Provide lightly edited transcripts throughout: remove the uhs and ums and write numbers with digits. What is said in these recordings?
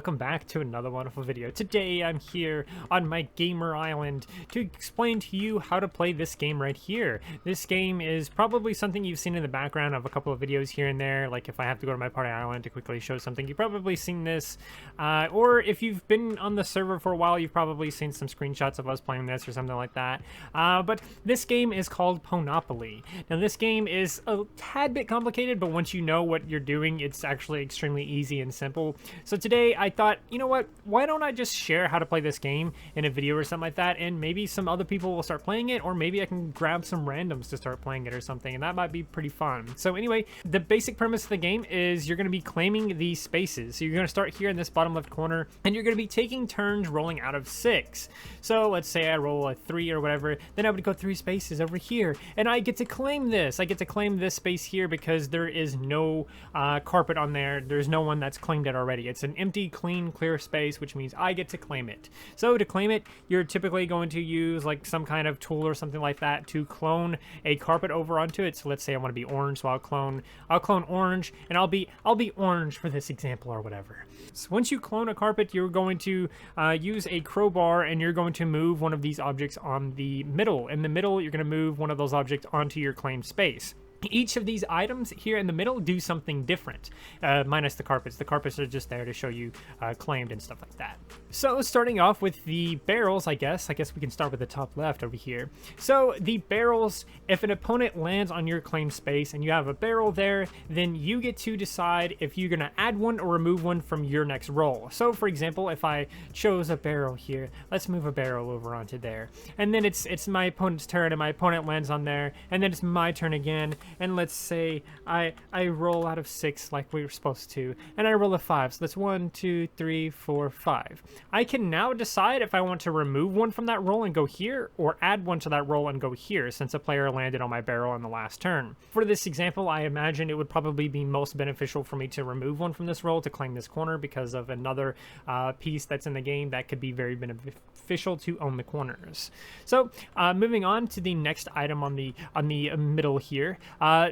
welcome back to another wonderful video. Today I'm here on my gamer island to explain to you how to play this game right here. This game is probably something you've seen in the background of a couple of videos here and there, like if I have to go to my party island to quickly show something, you've probably seen this, or if you've been on the server for a while, you've probably seen some screenshots of us playing this or something like that. But this game is called Poneopoly. Now this game is a tad bit complicated, but once you know what you're doing, it's actually extremely easy and simple. So today I thought, you know what, why don't I just share how to play this game in a video or something like that, and maybe some other people will start playing it, or maybe I can grab some randoms to start playing it or something, and that might be pretty fun. So anyway, the basic premise of the game is you're going to be claiming these spaces. So you're going to start here in this bottom left corner, and you're going to be taking turns rolling out of 6. So let's say I roll a 3 or whatever, then I would go 3 spaces over here, and I get to claim this. I get to claim this space here because there is no carpet on there. There's no one that's claimed it already. It's an empty, clean, clear space, which means I get to claim it. So to claim it, you're typically going to use like some kind of tool or something like that to clone a carpet over onto it. So let's say I want to be orange, so I'll clone orange, and I'll be orange for this example or whatever. So once you clone a carpet, you're going to use a crowbar, and you're going to move one of these objects on the middle. In the middle, you're going to move one of those objects onto your claimed space. Each of these items here in the middle do something different, minus the carpets. The carpets are just there to show you claimed and stuff like that. So starting off with the barrels, I guess we can start with the top left over here. So the barrels, if an opponent lands on your claimed space and you have a barrel there, then you get to decide if you're going to add one or remove one from your next roll. So for example, if I chose a barrel here, let's move a barrel over onto there. And then it's my opponent's turn, and my opponent lands on there, and then it's my turn again. And let's say I roll out of 6 like we were supposed to, and I roll a 5. So that's 1, 2, 3, 4, 5. I can now decide if I want to remove one from that roll and go here, or add one to that roll and go here, since a player landed on my barrel on the last turn. For this example, I imagine it would probably be most beneficial for me to remove one from this roll to claim this corner, because of another piece that's in the game that could be very beneficial to own the corners. So moving on to the next item on the middle here.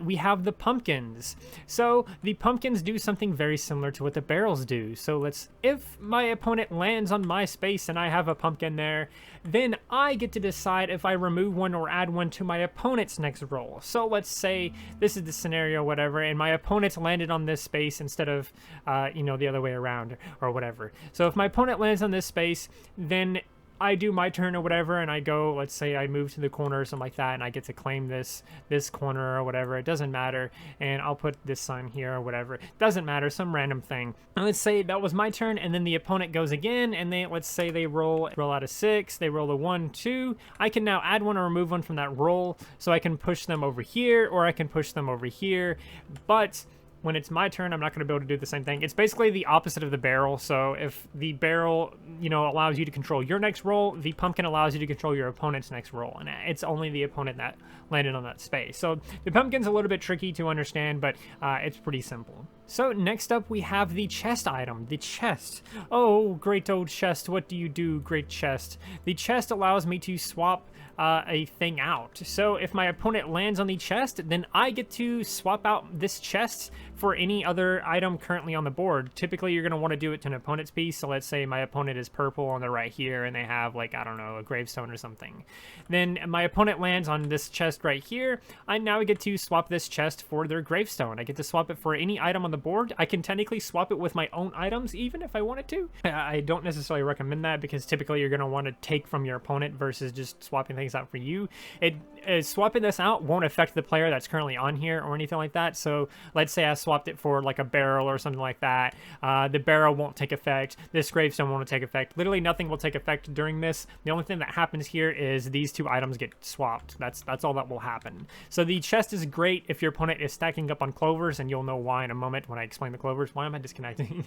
We have the pumpkins. So the pumpkins do something very similar to what the barrels do. So if my opponent lands on my space and I have a pumpkin there, then I get to decide if I remove one or add one to my opponent's next roll. So let's say this is the scenario, whatever, and my opponent's landed on this space instead of, the other way around or whatever. So if my opponent lands on this space, then I do my turn or whatever, and I go, let's say I move to the corner or something like that, and I get to claim this corner or whatever. It doesn't matter, and I'll put this sign here or whatever. It doesn't matter, some random thing. And let's say that was my turn, and then the opponent goes again, and let's say they roll out of 6, they roll a 1, 2. I can now add one or remove one from that roll, so I can push them over here, or I can push them over here, but when it's my turn, I'm not going to be able to do the same thing. It's basically the opposite of the barrel. So if the barrel, allows you to control your next roll, the pumpkin allows you to control your opponent's next roll. And it's only the opponent that landed on that space. So the pumpkin's a little bit tricky to understand, but it's pretty simple. So next up, we have the chest item, the chest. Oh, great old chest. What do you do, great chest? The chest allows me to swap a thing out. So if my opponent lands on the chest, then I get to swap out this chest for any other item currently on the board. Typically, you're going to want to do it to an opponent's piece. So let's say my opponent is purple on the right here, and they have, like, I don't know, a gravestone or something. Then my opponent lands on this chest right here. I now get to swap this chest for their gravestone. I get to swap it for any item on the board. I can technically swap it with my own items, even if I wanted to. I don't necessarily recommend that, because typically you're going to want to take from your opponent versus just swapping things out for you. Swapping this out won't affect the player that's currently on here or anything like that. So let's say I swapped it for like a barrel or something like that. The barrel won't take effect. This gravestone won't take effect. Literally nothing will take effect during this. The only thing that happens here is these two items get swapped. That's all that will happen. So the chest is great if your opponent is stacking up on clovers, and you'll know why in a moment when I explain the clovers. Why am I disconnecting?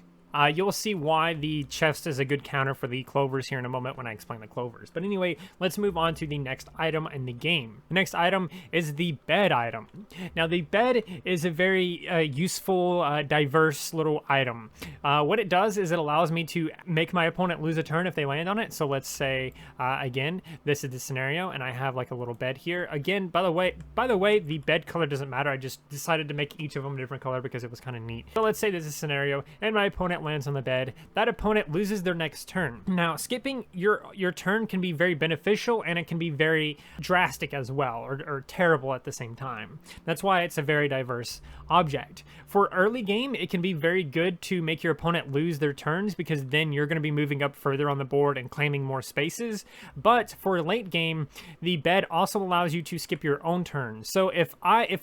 You'll see why the chest is a good counter for the clovers here in a moment when I explain the clovers. But anyway, let's move on to the next next item in the game. The next item is the bed item. Now the bed is a very useful, diverse little item. What it does is it allows me to make my opponent lose a turn if they land on it. So let's say, again, this is the scenario, and I have like a little bed here. Again, by the way, the bed color doesn't matter. I just decided to make each of them a different color because it was kind of neat. So let's say this is a scenario, and my opponent lands on the bed. That opponent loses their next turn. Now, skipping your turn can be very beneficial, and it can be very drastic as well, or terrible at the same time. That's why it's a very diverse object. For early game, it can be very good to make your opponent lose their turns, because then you're going to be moving up further on the board and claiming more spaces. But for late game, the bed also allows you to skip your own turn. So if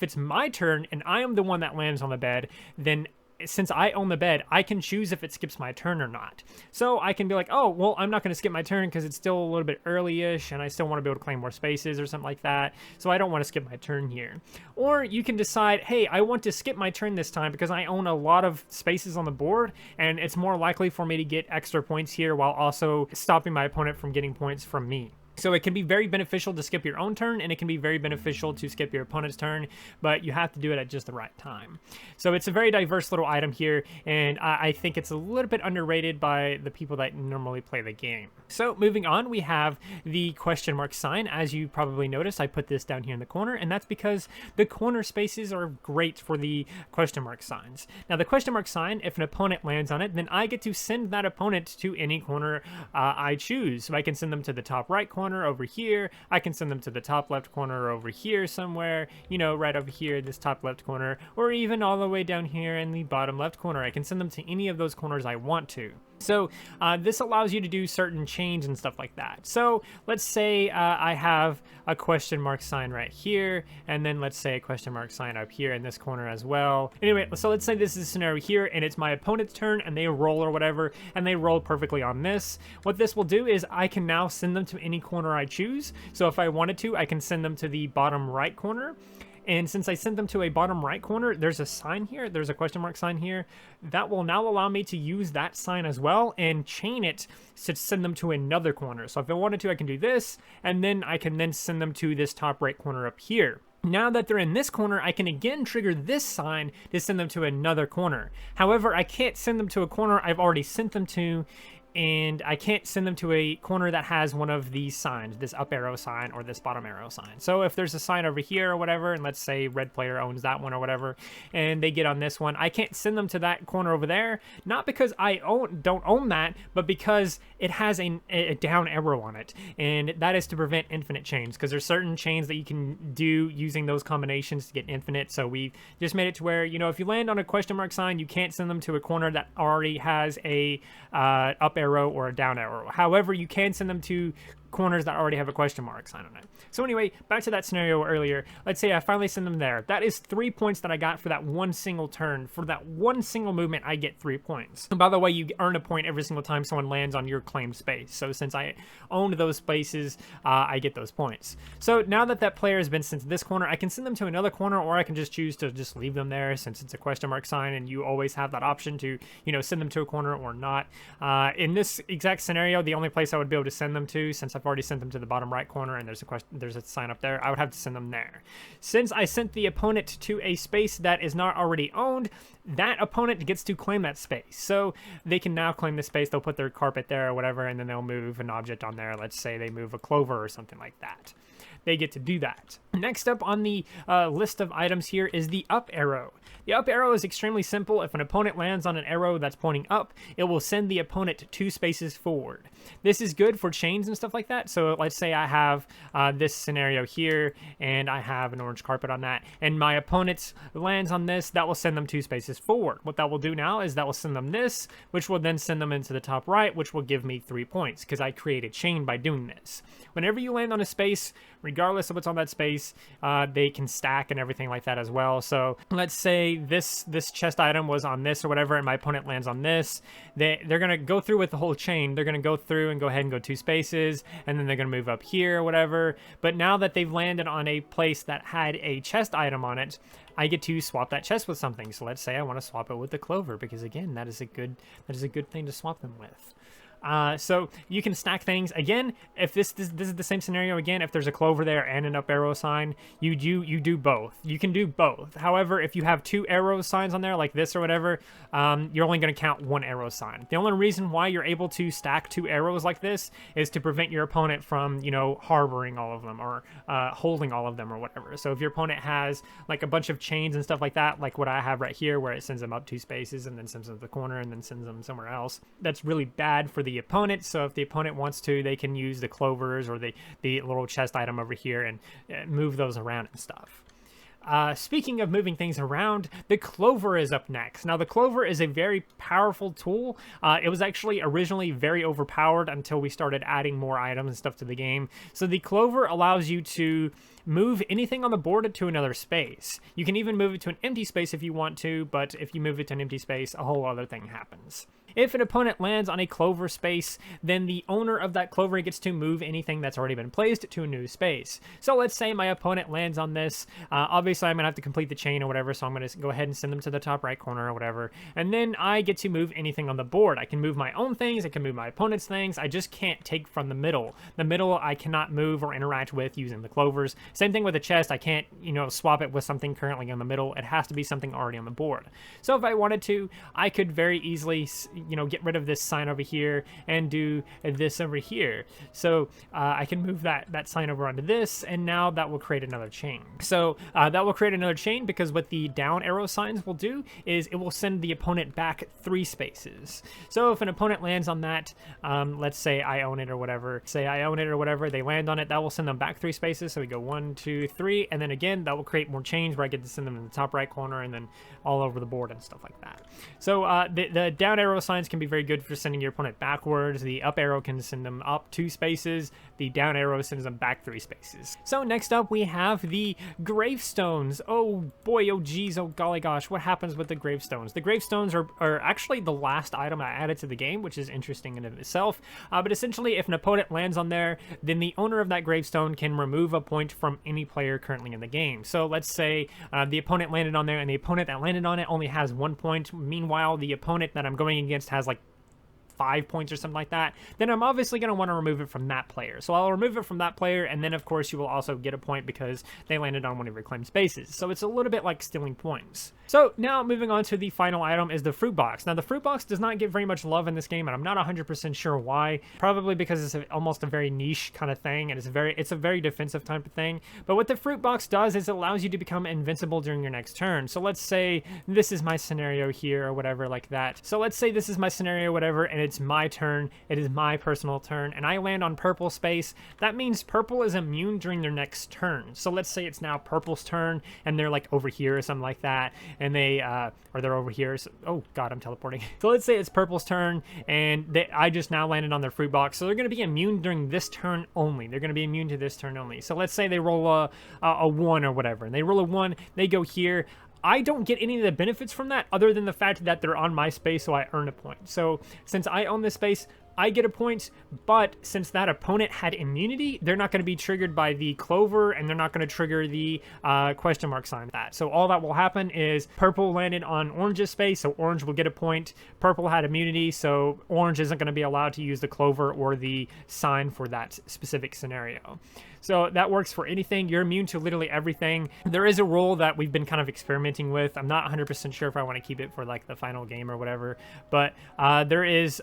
it's my turn and I am the one that lands on the bed, then since I own the bed, I can choose if it skips my turn or not. So I can be like, oh, well, I'm not going to skip my turn because it's still a little bit early-ish and I still want to be able to claim more spaces or something like that. So I don't want to skip my turn here. Or you can decide, hey, I want to skip my turn this time because I own a lot of spaces on the board and it's more likely for me to get extra points here while also stopping my opponent from getting points from me. So it can be very beneficial to skip your own turn, and it can be very beneficial to skip your opponent's turn, but you have to do it at just the right time. So it's a very diverse little item here, and I think it's a little bit underrated by the people that normally play the game. So moving on, we have the question mark sign. As you probably noticed, I put this down here in the corner, and that's because the corner spaces are great for the question mark signs. Now the question mark sign, if an opponent lands on it, then I get to send that opponent to any corner I choose. So I can send them to the top right corner over here. I can send them to the top left corner over here somewhere, you know, right over here, this top left corner, or even all the way down here in the bottom left corner. I can send them to any of those corners I want to. So this allows you to do certain chains and stuff like that. So let's say I have a question mark sign right here, and then let's say a question mark sign up here in this corner as well. Anyway, so let's say this is a scenario here, and it's my opponent's turn, and they roll or whatever, and they roll perfectly on this. What this will do is I can now send them to any corner I choose. So if I wanted to, I can send them to the bottom right corner. And since I sent them to a bottom right corner, there's a sign here, there's a question mark sign here, that will now allow me to use that sign as well and chain it to send them to another corner. So if I wanted to, I can do this, and then I can then send them to this top right corner up here. Now that they're in this corner, I can again trigger this sign to send them to another corner. However, I can't send them to a corner I've already sent them to, and I can't send them to a corner that has one of these signs, this up arrow sign or this bottom arrow sign. So if there's a sign over here or whatever, and let's say red player owns that one or whatever, and they get on this one, I can't send them to that corner over there, not because I don't own that, but because it has a down arrow on it, and that is to prevent infinite chains, because there's certain chains that you can do using those combinations to get infinite. So we just made it to where, you know, if you land on a question mark sign, you can't send them to a corner that already has a up arrow or a down arrow. However, you can send them to corners that already have a question mark sign on it. So anyway, back to that scenario earlier. Let's say I finally send them there. That is 3 points that I got for that one single turn. For that one single movement, I get 3 points. And by the way, you earn a point every single time someone lands on your claimed space. So since I owned those spaces, I get those points. So now that that player has been sent to this corner, I can send them to another corner, or I can just choose to just leave them there since it's a question mark sign, and you always have that option to, you know, send them to a corner or not. In this exact scenario, the only place I would be able to send them to, since I've already sent them to the bottom right corner and there's a sign up there, I would have to send them there. Since I sent the opponent to a space that is not already owned, that opponent gets to claim that space. So they can now claim the space. They'll put their carpet there or whatever, and then they'll move an object on there. Let's say they move a clover or something like that. They get to do that. Next up on the list of items here is the up arrow. The up arrow is extremely simple. If an opponent lands on an arrow that's pointing up, it will send the opponent 2 spaces forward. This is good for chains and stuff like that. So let's say I have this scenario here, and I have an orange carpet on that, and my opponent lands on this, that will send them 2 spaces forward. What that will do now is that will send them this, which will then send them into the top right, which will give me 3 points, because I create a chain by doing this. Whenever you land on a space, regardless of what's on that space, they can stack and everything like that as well. So let's say this chest item was on this or whatever, and my opponent lands on this. They're going to go through with the whole chain. They're going to go through and go ahead and go 2 spaces, and then they're going to move up here or whatever. But now that they've landed on a place that had a chest item on it, I get to swap that chest with something. So let's say I want to swap it with the clover, because again, that is a good thing to swap them with. So you can stack things. Again, if this is the same scenario again, if there's a clover there and an up arrow sign, you do both. You can do both. However, if you have 2 arrow signs on there like this or whatever, you're only going to count 1 arrow sign. The only reason why you're able to stack 2 arrows like this is to prevent your opponent from, you know, harboring all of them or holding all of them or whatever. So if your opponent has like a bunch of chains and stuff like that, like what I have right here where it sends them up 2 spaces and then sends them to the corner and then sends them somewhere else, that's really bad for the opponent. So if the opponent wants to, they can use the clovers or the little chest item over here and move those around and stuff. Speaking of moving things around, the clover is up next. Now, the clover is a very powerful tool. It was actually originally very overpowered until we started adding more items and stuff to the game. So the clover allows you to move anything on the board to another space. You can even move it to an empty space if you want to, but if you move it to an empty space, a whole other thing happens. If an opponent lands on a clover space, then the owner of that clover gets to move anything that's already been placed to a new space. So let's say my opponent lands on this. Obviously, I'm going to have to complete the chain or whatever, so I'm going to go ahead and send them to the top right corner or whatever. And then I get to move anything on the board. I can move my own things. I can move my opponent's things. I just can't take from the middle. The middle I cannot move or interact with using the clovers. Same thing with the chest. I can't, you know, swap it with something currently in the middle. It has to be something already on the board. So if I wanted to, I could very easily, you know, get rid of this sign over here and do this over here. So I can move that sign over onto this, and now that will create another chain. So that will create another chain because what the down arrow signs will do is it will send the opponent back 3 spaces. So if an opponent lands on that, let's say I own it or whatever, they land on it, that will send them back 3 spaces. So we go 1, 2, 3, and then again, that will create more chains where I get to send them in the top right corner and then all over the board and stuff like that. So the down arrow signs can be very good for sending your opponent backwards. The up arrow can send them up 2 spaces. The down arrow sends them back 3 spaces. So next up we have the gravestones. Oh boy, oh geez, oh golly gosh, what happens with the gravestones? The gravestones are actually the last item I added to the game, which is interesting in and of itself. But essentially, if an opponent lands on there, then the owner of that gravestone can remove a point from any player currently in the game. So let's say the opponent landed on there and the opponent that landed on it only has 1 point. Meanwhile, the opponent that I'm going against has like 5 points or something like that, then I'm obviously going to want to remove it from that player. So I'll remove it from that player, and then of course you will also get a point because they landed on one of your claimed spaces. So it's a little bit like stealing points. So now moving on to the final item is the fruit box. Now the fruit box does not get very much love in this game, and I'm not 100% sure why. Probably because it's almost a very niche kind of thing, and it's a very defensive type of thing. But what the fruit box does is it allows you to become invincible during your next turn. So let's say this is my scenario here or whatever like that. So let's say this is my scenario, whatever, and it's my turn, it is my personal turn, and I land on purple space. That means purple is immune during their next turn. So let's say it's now purple's turn, and they're like over here or something like that, and they're over here. So, oh god, I'm teleporting. So let's say it's purple's turn, and I just now landed on their fruit box, so they're going to be immune during this turn only. They're going to be immune to this turn only. So let's say they roll a 1 or whatever, and they roll a 1, they go here. I don't get any of the benefits from that other than the fact that they're on my space, so I earn a point. So since I own this space, I get a point, but since that opponent had immunity, they're not going to be triggered by the clover, and they're not going to trigger the question mark sign. So all that will happen is purple landed on orange's space, so orange will get a point. Purple had immunity, so orange isn't going to be allowed to use the clover or the sign for that specific scenario. So that works for anything. You're immune to literally everything. There is a rule that we've been kind of experimenting with. I'm not 100% sure if I want to keep it for like the final game or whatever, but there is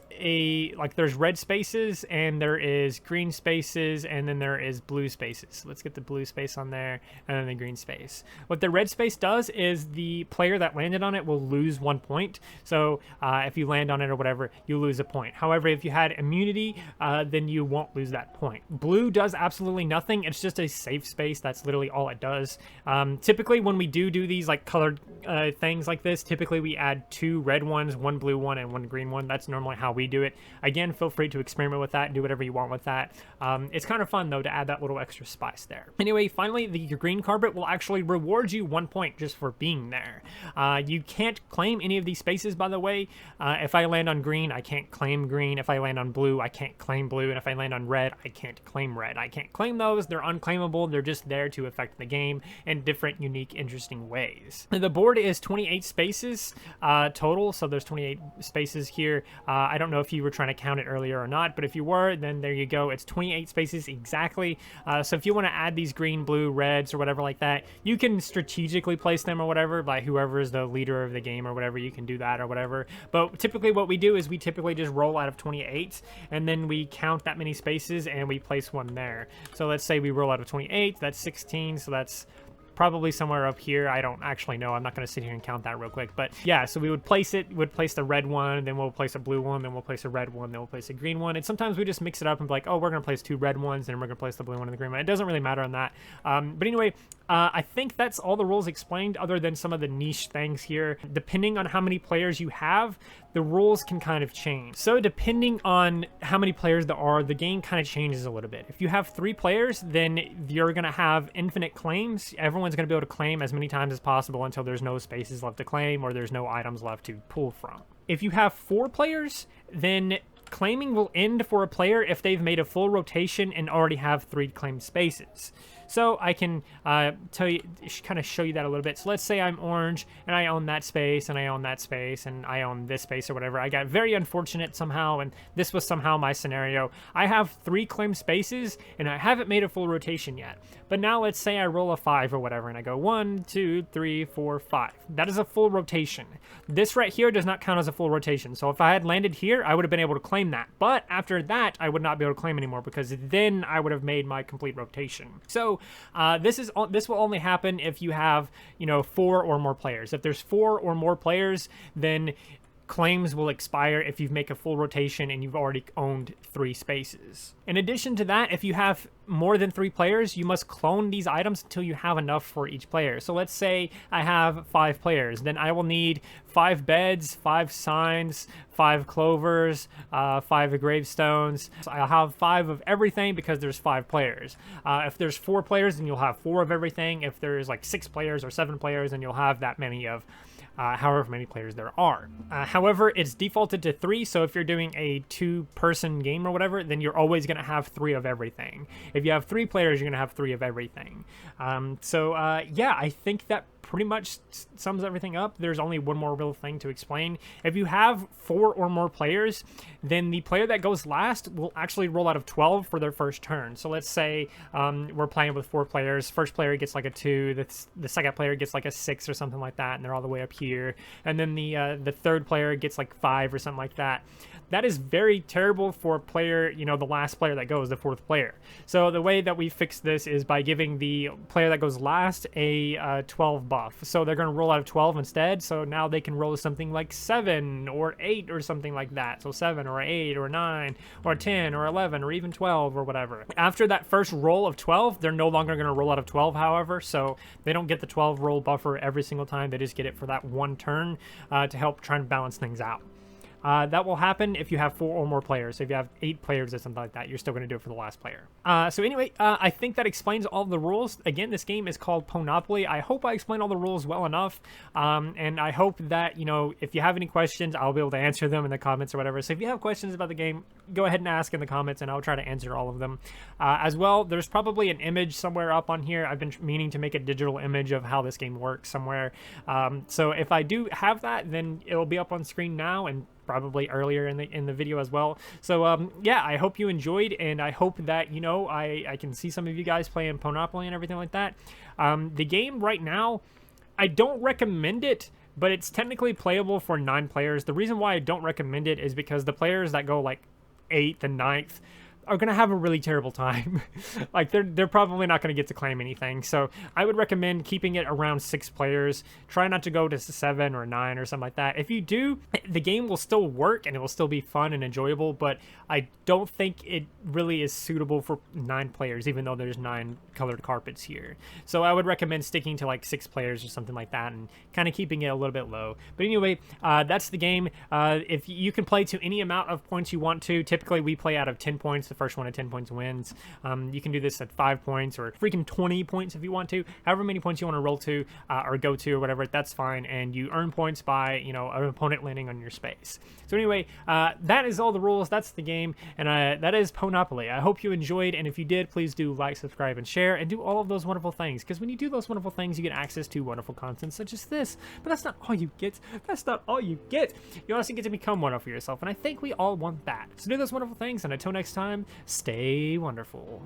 there's red spaces and there is green spaces and then there is blue spaces. Let's get the blue space on there and then the green space. What the red space does is the player that landed on it will lose 1 point. So if you land on it or whatever, you lose a point. However, if you had immunity, then you won't lose that point. Blue does absolutely nothing. It's just a safe space. That's literally all it does. Typically when we do these like colored things like this, typically we add 2 red ones, 1 blue one, and 1 green one. That's normally how we do it. Again, feel free to experiment with that and do whatever you want with that. It's kind of fun though to add that little extra spice there. Anyway, finally, the green carpet will actually reward you 1 point just for being there. You can't claim any of these spaces, by the way. If I land on green, I can't claim green. If I land on blue, I can't claim blue. And if I land on red, I can't claim red. I can't claim those. those. They're unclaimable. They're just there to affect the game in different, unique, interesting ways. The board is 28 spaces total, so there's 28 spaces here. I don't know if you were trying to count it earlier or not, but if you were, then there you go. It's 28 spaces exactly. So if you want to add these green, blue, reds, or whatever like that, you can strategically place them or whatever by whoever is the leader of the game or whatever. You can do that or whatever. But typically what we do is we typically just roll out of 28, and then we count that many spaces and we place one there. So let's say we roll out of 28, that's 16, so that's probably somewhere up here. I don't actually know. I'm not going to sit here and count that real quick. But yeah, so we would place it, would place the red one, then we'll place a blue one, then we'll place a red one, then we'll place a green one. And sometimes we just mix it up and be like, oh, we're going to place 2 red ones, and we're going to place the blue one and the green one. It doesn't really matter on that. But anyway, I think that's all the rules explained, other than some of the niche things here. Depending on how many players you have, the rules can kind of change. So depending on how many players there are, the game kind of changes a little bit. If you have 3 players, then you're going to have infinite claims. Everyone's going to be able to claim as many times as possible until there's no spaces left to claim or there's no items left to pull from. If you have 4 players, then claiming will end for a player if they've made a full rotation and already have 3 claimed spaces. So I can tell you, kind of show you that a little bit. So let's say I'm orange and I own that space and I own that space and I own this space or whatever. I got very unfortunate somehow, and this was somehow my scenario. I have 3 claimed spaces and I haven't made a full rotation yet. But now let's say I roll a 5 or whatever and I go 1, 2, 3, 4, 5. That is a full rotation. This right here does not count as a full rotation. So if I had landed here, I would have been able to claim that. But after that, I would not be able to claim anymore because then I would have made my complete rotation. So this will only happen if you have, 4 or more players. If there's 4 or more players, then claims will expire if you make a full rotation and you've already owned 3 spaces. In addition to that, if you have more than 3 players, you must clone these items until you have enough for each player. So let's say I have 5 players, then I will need 5 beds, 5 signs, 5 clovers, 5 gravestones. So I'll have 5 of everything because there's 5 players. If there's 4 players, then you'll have 4 of everything. If there's like 6 players or 7 players, then you'll have that many of however many players there are. However, it's defaulted to 3, so if you're doing a 2-person game or whatever, then you're always going to have 3 of everything. If you have 3 players, you're going to have 3 of everything. Yeah, I think that pretty much sums everything up. There's only one more real thing to explain. If you have 4 or more players, then the player that goes last will actually roll out of 12 for their first turn. So let's say we're playing with 4 players. First player gets like a 2, the second player gets like a 6 or something like that, and they're all the way up here. And then the third player gets like 5 or something like that. That is very terrible for player, the last player that goes, the 4th player. So the way that we fix this is by giving the player that goes last a 12 buff. So they're going to roll out of 12 instead. So now they can roll something like 7 or 8 or something like that. So 7 or 8 or 9 or 10 or 11 or even 12 or whatever. After that first roll of 12, they're no longer going to roll out of 12, however. So they don't get the 12 roll buffer every single time. They just get it for that one turn to help try and balance things out. That will happen if you have 4 or more players. So if you have 8 players or something like that, you're still going to do it for the last player. So anyway, I think that explains all the rules. Again, this game is called Poneopoly. I hope I explained all the rules well enough. And I hope that, if you have any questions, I'll be able to answer them in the comments or whatever. So if you have questions about the game, go ahead and ask in the comments and I'll try to answer all of them. As well, there's probably an image somewhere up on here. I've been meaning to make a digital image of how this game works somewhere. So if I do have that, then it will be up on screen now and probably earlier in the video as well. So yeah, I hope you enjoyed, and I hope that I can see some of you guys playing Poneopoly and everything like that. The game right now, I don't recommend it, but it's technically playable for 9 players. The reason why I don't recommend it is because the players that go like 8th and 9th are going to have a really terrible time. Like they're probably not going to get to claim anything. So I would recommend keeping it around 6 players. Try not to go to 7 or 9 or something like that. If you do, the game will still work and it will still be fun and enjoyable, but I don't think it really is suitable for 9 players, even though there's 9 colored carpets here. So I would recommend sticking to like 6 players or something like that and kind of keeping it a little bit low. But anyway, that's the game. If you can play to any amount of points you want to, typically we play out of 10 points. first one to 10 points wins. You can do this at 5 points or freaking 20 points if you want to. However many points you want to roll to or go to or whatever, that's fine. And you earn points by, you know, an opponent landing on your space. So anyway, that is all the rules. That's the game. And that is Poneopoly. I hope you enjoyed. And if you did, please do like, subscribe, and share, and do all of those wonderful things. Because when you do those wonderful things, you get access to wonderful content such as this. But that's not all you get. That's not all you get. You also get to become wonderful for yourself. And I think we all want that. So do those wonderful things. And until next time, stay wonderful.